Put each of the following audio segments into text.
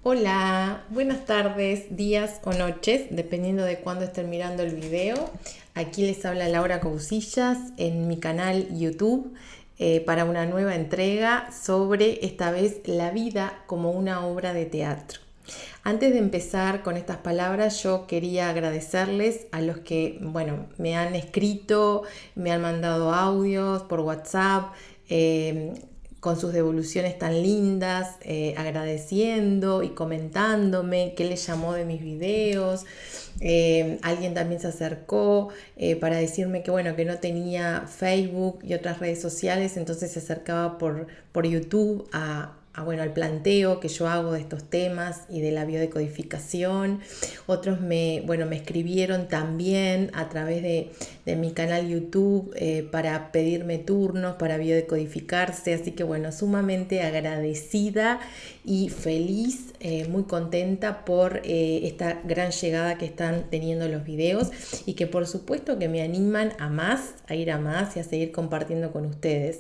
Hola, buenas tardes, días o noches, dependiendo de cuándo estén mirando el video. Aquí les habla Laura Cousillas en mi canal YouTube para una nueva entrega sobre esta vez la vida como una obra de teatro. Antes de empezar con estas palabras, yo quería agradecerles a los que, me han escrito, me han mandado audios por WhatsApp, eh, con sus devoluciones tan lindas, agradeciendo y comentándome qué les llamó de mis videos. Alguien también se acercó para decirme que bueno, que no tenía Facebook y otras redes sociales, entonces se acercaba por YouTube al planteo que yo hago de estos temas y de la biodecodificación. Otros me escribieron también a través de mi canal YouTube para pedirme turnos para biodecodificarse. Así que bueno, sumamente agradecida y feliz, muy contenta por esta gran llegada que están teniendo los videos y que por supuesto que me animan a más, a ir a más y a seguir compartiendo con ustedes.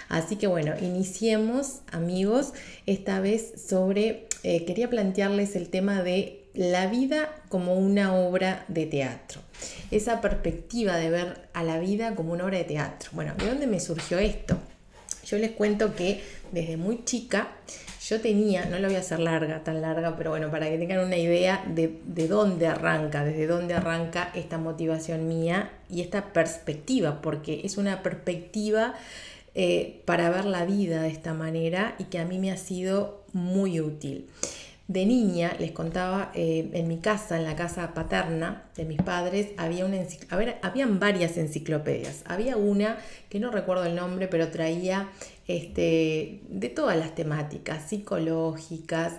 Así que bueno, iniciemos, amigos, esta vez quería plantearles el tema de la vida como una obra de teatro. Esa perspectiva de ver a la vida como una obra de teatro. Bueno, ¿de dónde me surgió esto? Yo les cuento que desde muy chica yo tenía, no lo voy a hacer tan larga, pero bueno, para que tengan una idea de dónde arranca, desde dónde arranca esta motivación mía y esta perspectiva, porque es una perspectiva para ver la vida de esta manera y que a mí me ha sido muy útil. De niña, les contaba, en mi casa, en la casa paterna de mis padres, habían varias enciclopedias. Había una, que no recuerdo el nombre, pero traía de todas las temáticas, psicológicas,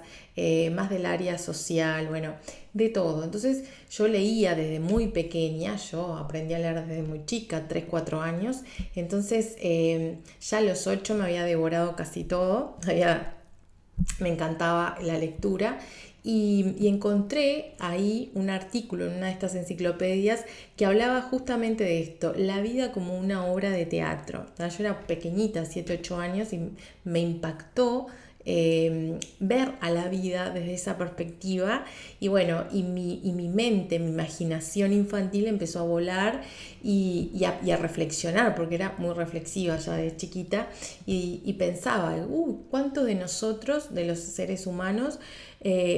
más del área social, bueno, de todo. Entonces yo leía desde muy pequeña, yo aprendí a leer desde muy chica, 3 4 años, entonces ya a los 8 me había devorado casi todo, me encantaba la lectura y encontré ahí un artículo en una de estas enciclopedias que hablaba justamente de esto, la vida como una obra de teatro. Yo era pequeñita, 7 8 años, y me impactó ver a la vida desde esa perspectiva y bueno, y mi mente, mi imaginación infantil empezó a volar y a reflexionar, porque era muy reflexiva ya de chiquita y pensaba, ¿cuántos de nosotros, de los seres humanos,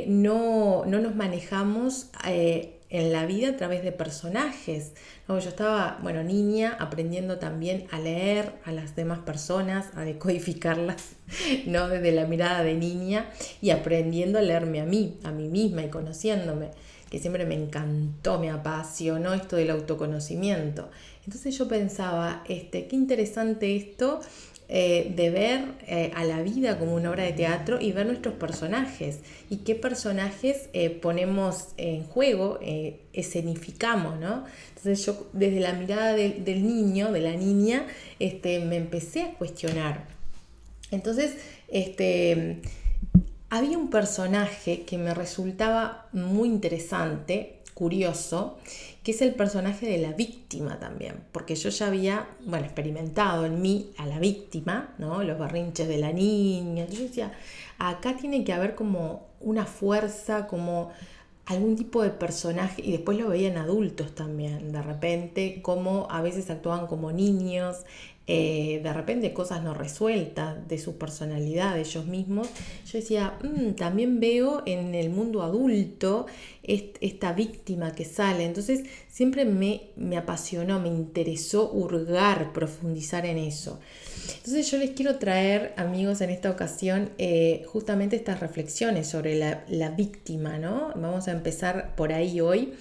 no nos manejamos en la vida a través de personajes? ¿No? Yo estaba, niña, aprendiendo también a leer a las demás personas, a decodificarlas, ¿no? Desde la mirada de niña y aprendiendo a leerme a mí misma y conociéndome, que siempre me encantó, me apasionó esto del autoconocimiento. Entonces yo pensaba, qué interesante esto de ver a la vida como una obra de teatro y ver nuestros personajes y qué personajes ponemos en juego, escenificamos, ¿no? Entonces yo desde la mirada del niño, de la niña, me empecé a cuestionar. Entonces, había un personaje que me resultaba muy interesante, curioso, que es el personaje de la víctima también, porque yo ya había, experimentado en mí a la víctima, ¿no? Los berrinches de la niña. Entonces yo decía, acá tiene que haber como una fuerza, como algún tipo de personaje, y después lo veía en adultos también, de repente, cómo a veces actuaban como niños, de repente cosas no resueltas de su personalidad, de ellos mismos. Yo decía, también veo en el mundo adulto esta víctima que sale. Entonces siempre me apasionó, me interesó hurgar, profundizar en eso. Entonces yo les quiero traer, amigos, en esta ocasión justamente estas reflexiones sobre la víctima, ¿no? Vamos a empezar por ahí hoy,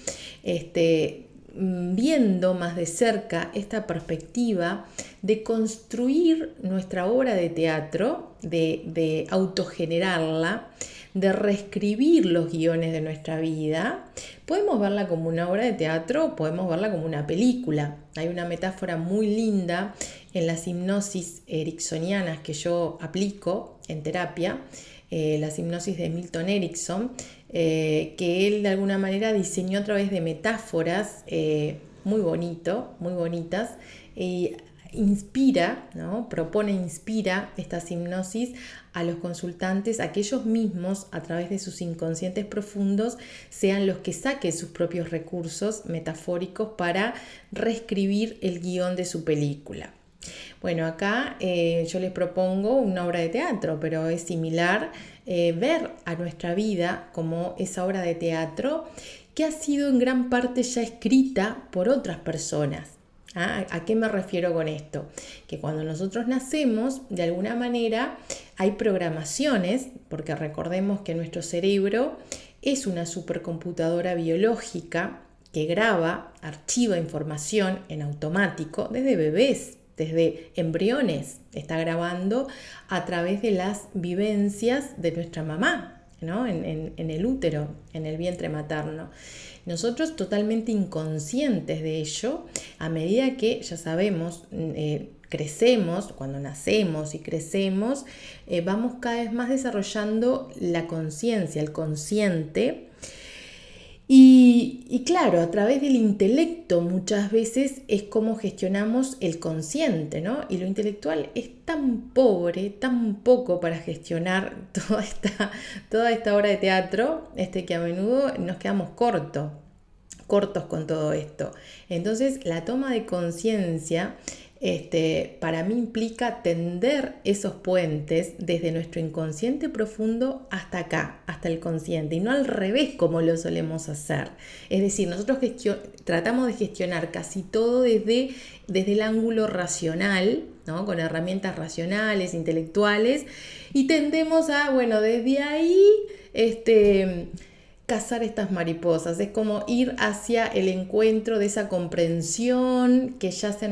viendo más de cerca esta perspectiva de construir nuestra obra de teatro, de autogenerarla, de reescribir los guiones de nuestra vida. Podemos verla como una obra de teatro, podemos verla como una película. Hay una metáfora muy linda en las hipnosis ericksonianas que yo aplico en terapia, las hipnosis de Milton Erickson, que él de alguna manera diseñó a través de metáforas muy bonitas, y inspira, ¿no? Propone, inspira estas hipnosis a los consultantes a que ellos mismos, a través de sus inconscientes profundos, sean los que saquen sus propios recursos metafóricos para reescribir el guión de su película. Bueno, acá yo les propongo una obra de teatro, pero es similar ver a nuestra vida como esa obra de teatro que ha sido en gran parte ya escrita por otras personas. ¿A qué me refiero con esto? Que cuando nosotros nacemos, de alguna manera hay programaciones, porque recordemos que nuestro cerebro es una supercomputadora biológica que graba, archiva información en automático desde bebés, desde embriones, está grabando a través de las vivencias de nuestra mamá, ¿no? En el útero, en el vientre materno. Nosotros totalmente inconscientes de ello, a medida que ya sabemos, crecemos, cuando nacemos y crecemos, vamos cada vez más desarrollando la conciencia, el consciente. Y claro, a través del intelecto muchas veces es como gestionamos el consciente, ¿no? Y lo intelectual es tan pobre, tan poco para gestionar toda esta obra de teatro, que a menudo nos quedamos cortos con todo esto. Entonces, la toma de conciencia para mí implica tender esos puentes desde nuestro inconsciente profundo hasta acá, hasta el consciente, y no al revés como lo solemos hacer. Es decir, nosotros tratamos de gestionar casi todo desde el ángulo racional, ¿no? Con herramientas racionales, intelectuales, y tendemos a, bueno, desde ahí, cazar estas mariposas. Es como ir hacia el encuentro de esa comprensión que yace en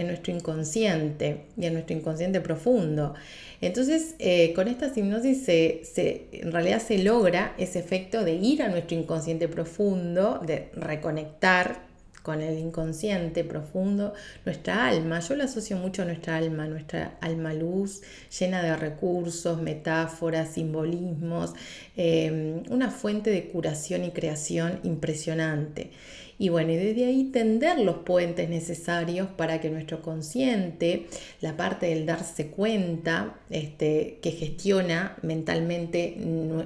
nuestro inconsciente y en nuestro inconsciente profundo. Entonces, con estas hipnosis en realidad se logra ese efecto de ir a nuestro inconsciente profundo, de reconectar con el inconsciente profundo, nuestra alma. Yo lo asocio mucho a nuestra alma luz, llena de recursos, metáforas, simbolismos, una fuente de curación y creación impresionante. Y bueno, y desde ahí tender los puentes necesarios para que nuestro consciente, la parte del darse cuenta, que gestiona mentalmente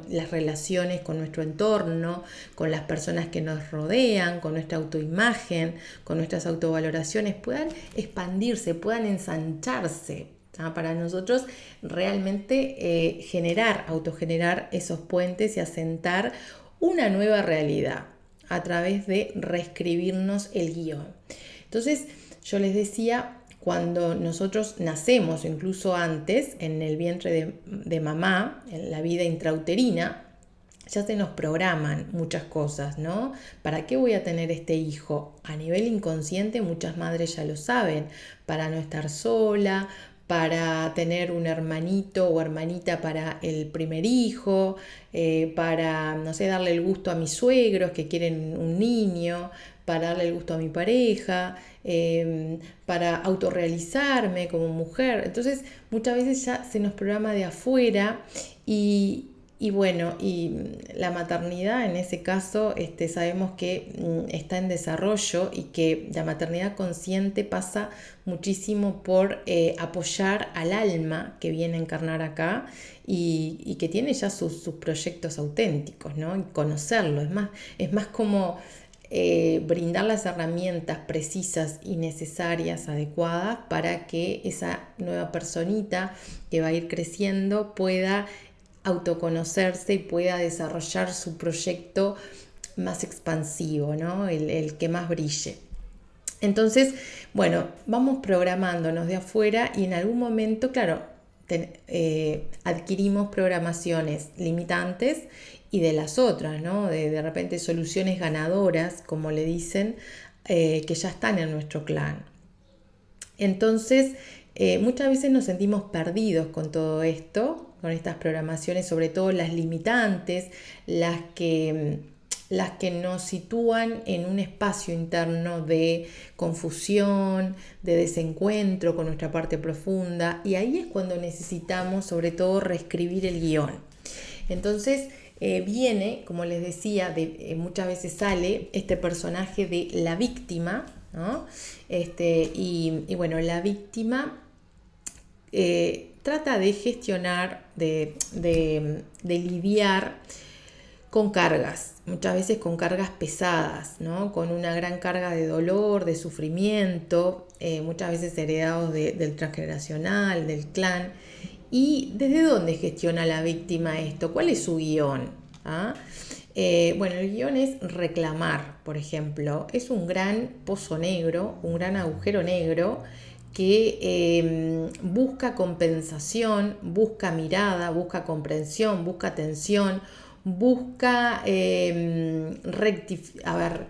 las relaciones con nuestro entorno, con las personas que nos rodean, con nuestra autoimagen, con nuestras autovaloraciones, puedan expandirse, puedan ensancharse. Para nosotros realmente autogenerar esos puentes y asentar una nueva realidad a través de reescribirnos el guión. Entonces, yo les decía, cuando nosotros nacemos, incluso antes, en el vientre de mamá, en la vida intrauterina, ya se nos programan muchas cosas, ¿no? ¿Para qué voy a tener este hijo? A nivel inconsciente, muchas madres ya lo saben, para no estar sola, para tener un hermanito o hermanita para el primer hijo, para, no sé, darle el gusto a mis suegros que quieren un niño, para darle el gusto a mi pareja, para autorrealizarme como mujer. Entonces, muchas veces ya se nos programa de afuera y bueno, y la maternidad en ese caso sabemos que está en desarrollo y que la maternidad consciente pasa muchísimo por apoyar al alma que viene a encarnar acá y que tiene ya sus proyectos auténticos, ¿no? Y conocerlo, es más como brindar las herramientas precisas y necesarias, adecuadas, para que esa nueva personita que va a ir creciendo pueda autoconocerse y pueda desarrollar su proyecto más expansivo, ¿no? El que más brille. Entonces, bueno, vamos programándonos de afuera y en algún momento, claro, adquirimos programaciones limitantes y de las otras, ¿no? De repente soluciones ganadoras, como le dicen, que ya están en nuestro clan. Entonces, muchas veces nos sentimos perdidos con todo esto, con estas programaciones, sobre todo las limitantes, las que nos sitúan en un espacio interno de confusión, de desencuentro con nuestra parte profunda, y ahí es cuando necesitamos sobre todo reescribir el guión. Entonces viene, como les decía, muchas veces sale este personaje de la víctima, ¿no? Y bueno, la víctima trata de gestionar, de lidiar con cargas, muchas veces con cargas pesadas, ¿no? Con una gran carga de dolor, de sufrimiento, muchas veces heredados del transgeneracional, del clan. ¿Y desde dónde gestiona la víctima esto? ¿Cuál es su guión? ¿Ah? Bueno, el guión es reclamar, por ejemplo. Es un gran pozo negro, un gran agujero negro que busca compensación, busca mirada, busca comprensión, busca atención, busca que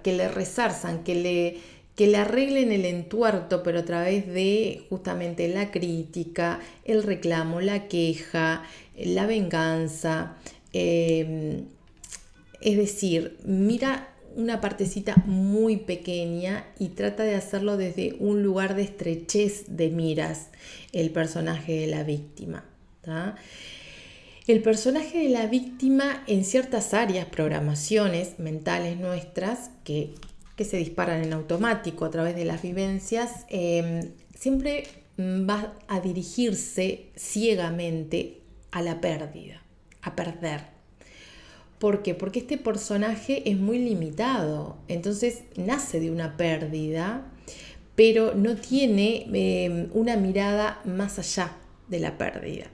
le resarzan, que le arreglen el entuerto, pero a través de justamente la crítica, el reclamo, la queja, la venganza. Es decir, mira una partecita muy pequeña y trata de hacerlo desde un lugar de estrechez de miras, el personaje de la víctima. ¿Tá? El personaje de la víctima en ciertas áreas, programaciones mentales nuestras que se disparan en automático a través de las vivencias, siempre va a dirigirse ciegamente a la pérdida, a perder. ¿Por qué? Porque este personaje es muy limitado, entonces nace de una pérdida, pero no tiene una mirada más allá de la pérdida.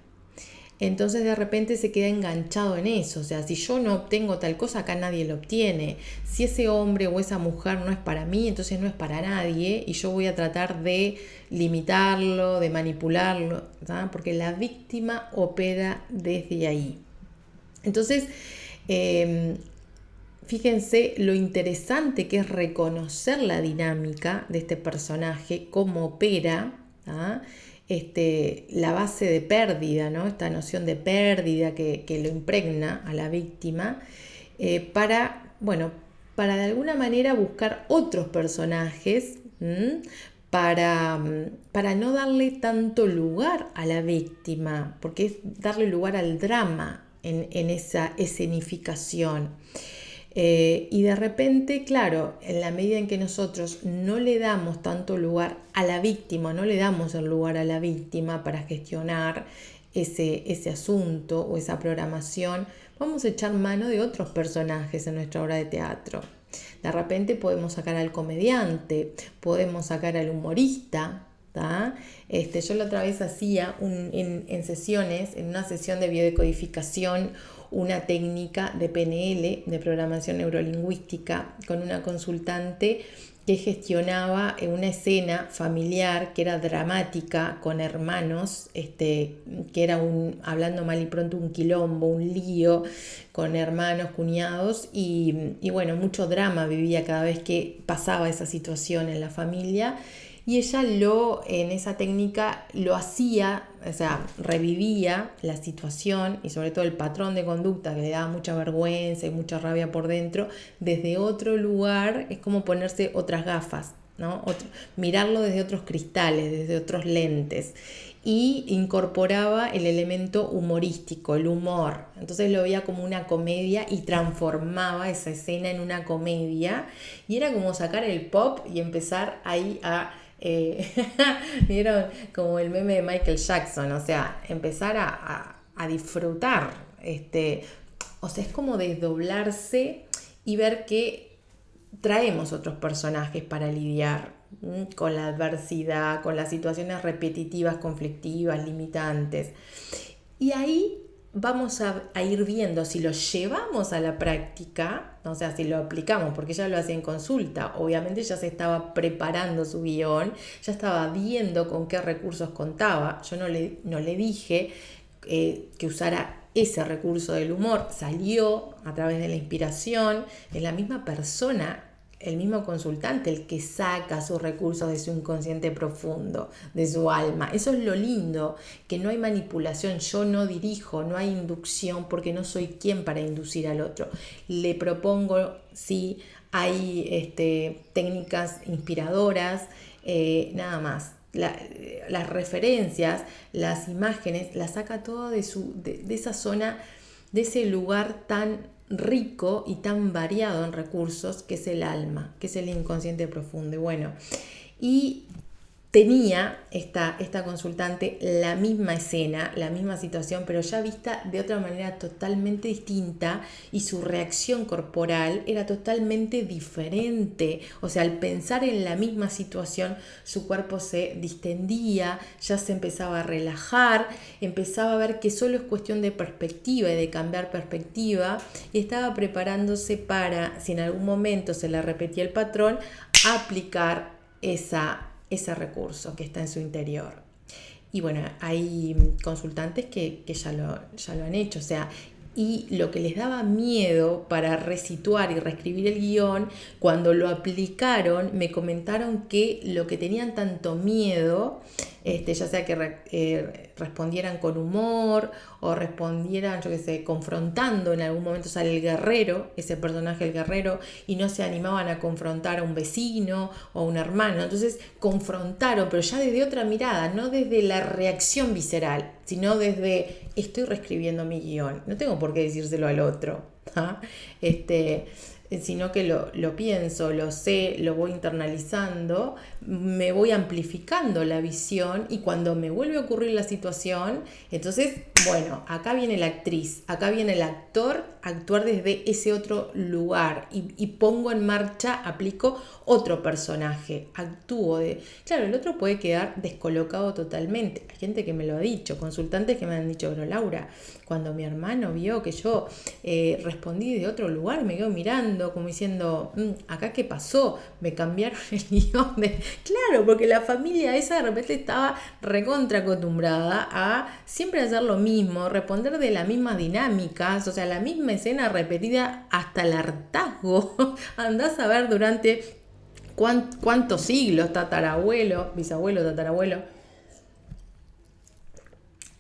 Entonces de repente se queda enganchado en eso, o sea, si yo no obtengo tal cosa, acá nadie lo obtiene. Si ese hombre o esa mujer no es para mí, entonces no es para nadie y yo voy a tratar de limitarlo, de manipularlo, ¿tá? Porque la víctima opera desde ahí. Entonces, fíjense lo interesante que es reconocer la dinámica de este personaje, cómo opera, ¿ah? La base de pérdida, ¿no? Esta noción de pérdida que lo impregna a la víctima, para de alguna manera buscar otros personajes, para no darle tanto lugar a la víctima, porque es darle lugar al drama en esa escenificación. Y de repente, claro, en la medida en que nosotros no le damos tanto lugar a la víctima, no le damos el lugar a la víctima para gestionar ese asunto o esa programación, vamos a echar mano de otros personajes en nuestra obra de teatro. De repente podemos sacar al comediante, podemos sacar al humorista. Yo la otra vez hacía en sesiones, en una sesión de biodecodificación, una técnica de PNL, de programación neurolingüística, con una consultante que gestionaba una escena familiar que era dramática, con hermanos, que era hablando mal y pronto, un quilombo, un lío, con hermanos, cuñados, y bueno, mucho drama vivía cada vez que pasaba esa situación en la familia. Y ella en esa técnica lo hacía, o sea, revivía la situación y sobre todo el patrón de conducta que le daba mucha vergüenza y mucha rabia por dentro, desde otro lugar. Es como ponerse otras gafas, ¿no? Mirarlo desde otros cristales, desde otros lentes. Y incorporaba el elemento humorístico, el humor. Entonces lo veía como una comedia y transformaba esa escena en una comedia. Y era como sacar el pop y empezar ahí a... ¿vieron? Como el meme de Michael Jackson, o sea, empezar a disfrutar, o sea, es como desdoblarse y ver que traemos otros personajes para lidiar con la adversidad, con las situaciones repetitivas, conflictivas, limitantes. Y ahí vamos a ir viendo si lo llevamos a la práctica, o sea, si lo aplicamos, porque ella lo hacía en consulta. Obviamente ya se estaba preparando su guión, ya estaba viendo con qué recursos contaba. Yo no le dije que usara ese recurso del humor, salió a través de la inspiración, es la misma persona, el mismo consultante el que saca sus recursos de su inconsciente profundo, de su alma. Eso es lo lindo, que no hay manipulación, yo no dirijo, no hay inducción, porque no soy quien para inducir al otro. Le propongo, sí, hay técnicas inspiradoras, nada más. Las referencias, las imágenes, las saca todo de esa zona, de ese lugar tan rico y tan variado en recursos que es el alma, que es el inconsciente profundo. Y bueno, y tenía esta consultante la misma escena, la misma situación, pero ya vista de otra manera totalmente distinta, y su reacción corporal era totalmente diferente. O sea, al pensar en la misma situación, su cuerpo se distendía, ya se empezaba a relajar, empezaba a ver que solo es cuestión de perspectiva y de cambiar perspectiva, y estaba preparándose para, si en algún momento se le repetía el patrón, aplicar ese recurso que está en su interior. Y bueno, hay consultantes que ya lo han hecho, o sea, y lo que les daba miedo para resituar y reescribir el guión, cuando lo aplicaron, me comentaron que lo que tenían tanto miedo, ya sea que respondieran con humor o respondieran, yo qué sé, confrontando. En algún momento sale el guerrero, ese personaje, el guerrero, y no se animaban a confrontar a un vecino o a un hermano. Entonces confrontaron, pero ya desde otra mirada, no desde la reacción visceral, sino desde estoy reescribiendo mi guión, no tengo por qué decírselo al otro, sino que lo pienso, lo sé, lo voy internalizando, me voy amplificando la visión, y cuando me vuelve a ocurrir la situación, entonces, bueno, acá viene la actriz, acá viene el actor, actuar desde ese otro lugar, y pongo en marcha, aplico otro personaje, actúo de... Claro, el otro puede quedar descolocado totalmente. Hay gente que me lo ha dicho, consultantes que me han dicho, pero Laura, cuando mi hermano vio que yo respondí de otro lugar, me quedó mirando como diciendo, ¿acá qué pasó? Me cambiaron el guión de... Claro, porque la familia esa de repente estaba recontra acostumbrada a siempre hacer lo mismo, responder de las mismas dinámicas, o sea, la misma escena repetida hasta el hartazgo. Andás a ver durante cuántos siglos, tatarabuelo, bisabuelo, tatarabuelo.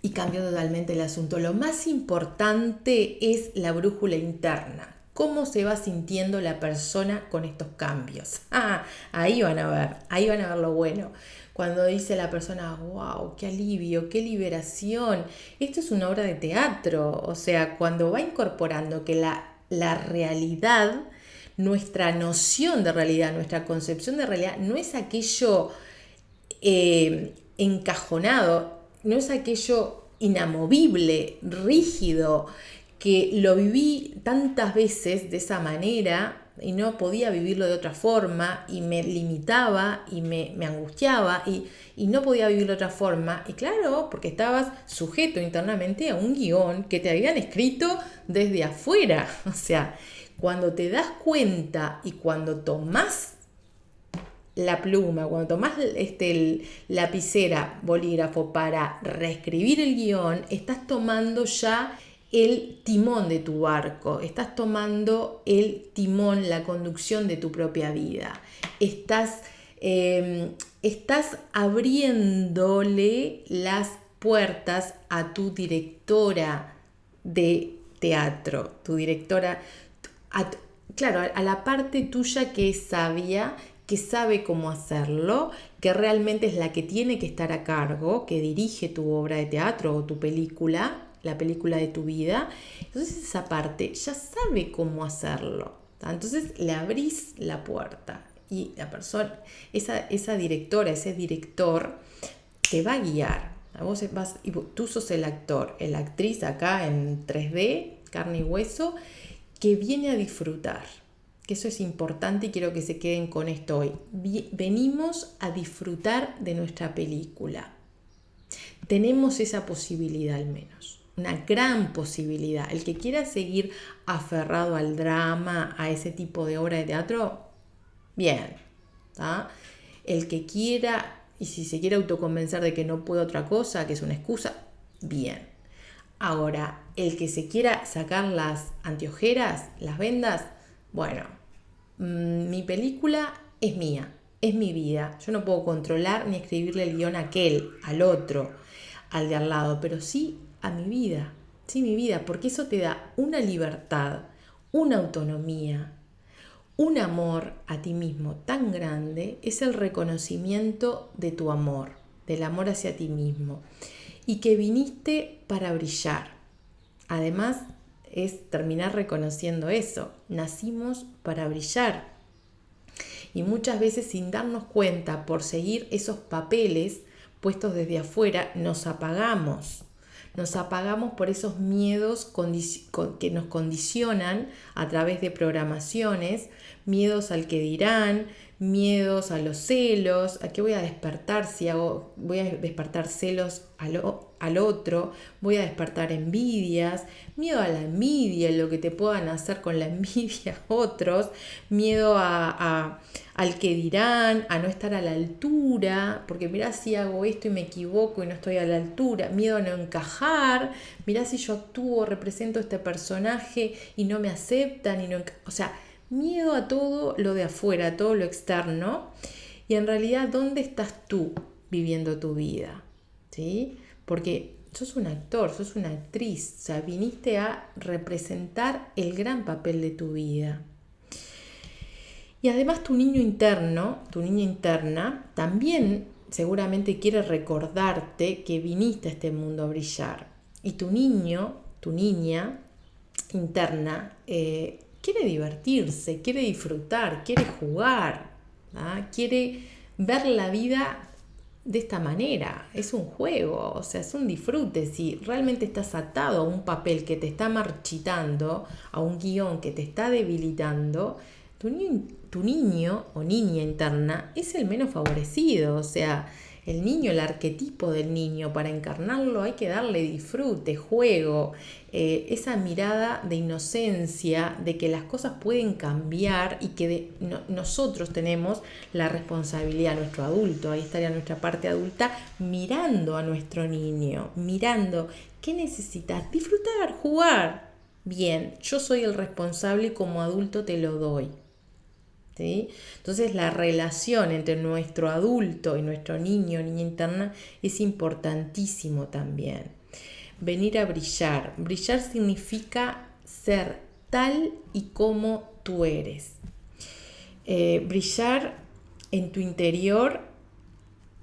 Y cambió totalmente el asunto. Lo más importante es la brújula interna. ¿Cómo se va sintiendo la persona con estos cambios? Ahí van a ver lo bueno. Cuando dice la persona, wow, qué alivio, qué liberación. Esto es una obra de teatro. O sea, cuando va incorporando que la realidad, nuestra noción de realidad, nuestra concepción de realidad, no es aquello encajonado, no es aquello inamovible, rígido, que lo viví tantas veces de esa manera y no podía vivirlo de otra forma, y me limitaba y me angustiaba, y no podía vivirlo de otra forma. Y claro, porque estabas sujeto internamente a un guión que te habían escrito desde afuera. O sea, cuando te das cuenta y cuando tomás la pluma, cuando tomás lapicera, bolígrafo para reescribir el guión, estás tomando ya el timón de tu barco, estás tomando el timón, la conducción de tu propia vida. Estás abriéndole las puertas a tu directora de teatro, tu directora, claro, a la parte tuya que es sabia, que sabe cómo hacerlo, que realmente es la que tiene que estar a cargo, que dirige tu obra de teatro o tu película, la película de tu vida. Entonces esa parte ya sabe cómo hacerlo. Entonces le abrís la puerta, y la persona, esa directora, ese director, te va a guiar. Tú sos el actor, la actriz acá en 3D, carne y hueso, que viene a disfrutar. Que eso es importante y quiero que se queden con esto hoy. Venimos a disfrutar de nuestra película. Tenemos esa posibilidad al menos, una gran posibilidad. El que quiera seguir aferrado al drama, a ese tipo de obra de teatro, bien. ¿Tá? El que quiera, y si se quiere autoconvencer de que no puede otra cosa, que es una excusa, bien. Ahora, el que se quiera sacar las anteojeras, las vendas, bueno, mi película es mía, es mi vida. Yo no puedo controlar ni escribirle el guión a aquel, al otro, al de al lado, pero sí a mi vida, sí mi vida, porque eso te da una libertad, una autonomía, un amor a ti mismo tan grande. Es el reconocimiento de tu amor, del amor hacia ti mismo, y que viniste para brillar. Además, es terminar reconociendo eso. Nacimos para brillar. Y muchas veces sin darnos cuenta, por seguir esos papeles puestos desde afuera, nos apagamos. Nos apagamos por esos miedos que nos condicionan a través de programaciones, miedos al que dirán, miedos a los celos, a qué voy a despertar si voy a despertar celos al otro, voy a despertar envidias, miedo a la envidia, lo que te puedan hacer con la envidia otros, miedo al que dirán, a no estar a la altura, porque mirá si hago esto y me equivoco y no estoy a la altura, miedo a no encajar, mirá si yo actúo, represento este personaje y no me aceptan o sea, miedo a todo lo de afuera, a todo lo externo. Y en realidad, ¿dónde estás tú viviendo tu vida? ¿Sí? Porque sos un actor, sos una actriz, o sea, viniste a representar el gran papel de tu vida. Y además tu niño interno, tu niña interna, también seguramente quiere recordarte que viniste a este mundo a brillar. Y tu niño, tu niña interna, quiere divertirse, quiere disfrutar, quiere jugar, ¿ah? Quiere ver la vida de esta manera. Es un juego, o sea, es un disfrute. Si realmente estás atado a un papel que te está marchitando, a un guión que te está debilitando, tu niño o niña interna es el menos favorecido. O sea, el niño, el arquetipo del niño, para encarnarlo hay que darle disfrute, juego, esa mirada de inocencia, de que las cosas pueden cambiar y que nosotros tenemos la responsabilidad, nuestro adulto, ahí estaría nuestra parte adulta, mirando a nuestro niño, mirando qué necesitas, disfrutar, jugar. Bien, yo soy el responsable y como adulto te lo doy. ¿Sí? Entonces la relación entre nuestro adulto y nuestro niño o niña interna es importantísimo también. Venir a brillar. Brillar significa ser tal y como tú eres. Brillar en tu interior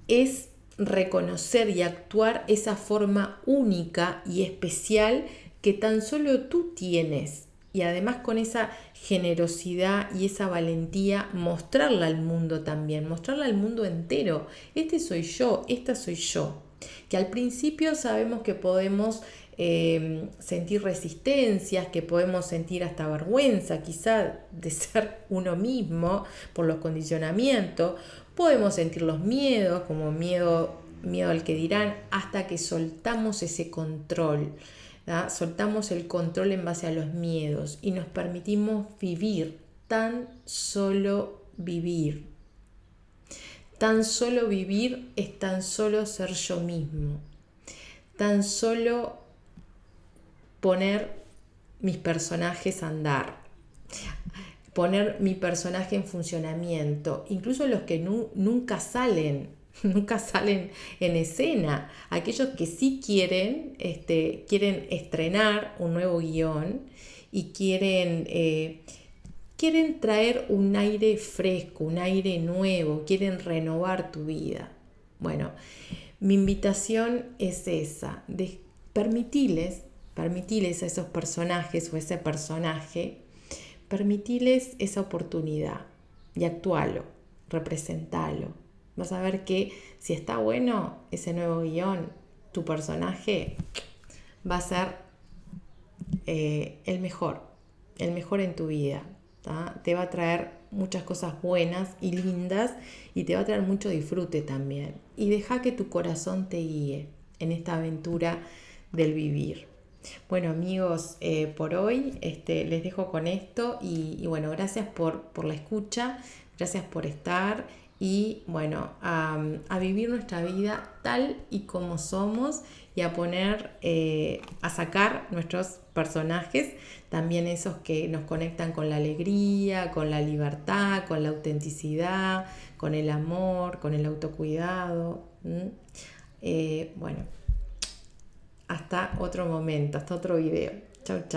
es reconocer y actuar esa forma única y especial que tan solo tú tienes. Y además con esa generosidad y esa valentía mostrarla al mundo también, mostrarla al mundo entero. Este soy yo, esta soy yo. Que al principio sabemos que podemos sentir resistencias, que podemos sentir hasta vergüenza quizá de ser uno mismo por los condicionamientos. Podemos sentir los miedos, como miedo al que dirán, hasta que soltamos ese control. ¿Da? Soltamos el control en base a los miedos y nos permitimos vivir, tan solo vivir. Tan solo vivir es tan solo ser yo mismo. Tan solo poner mis personajes a andar. Poner mi personaje en funcionamiento. Incluso los que nunca salen en escena. Aquellos que sí quieren estrenar un nuevo guión y quieren traer un aire fresco, un aire nuevo, quieren renovar tu vida. Bueno, mi invitación es esa, de permitirles a esos personajes o ese personaje, permitirles esa oportunidad y actualo, representalo. Vas a ver que si está bueno ese nuevo guión, tu personaje va a ser el mejor en tu vida. ¿tá? Te va a traer muchas cosas buenas y lindas y te va a traer mucho disfrute también. Y deja que tu corazón te guíe en esta aventura del vivir. Bueno amigos, por hoy les dejo con esto y bueno, gracias por la escucha, gracias por estar. Y bueno, a vivir nuestra vida tal y como somos y a a sacar nuestros personajes, también esos que nos conectan con la alegría, con la libertad, con la autenticidad, con el amor, con el autocuidado. Bueno, hasta otro momento, hasta otro video. Chau, chau.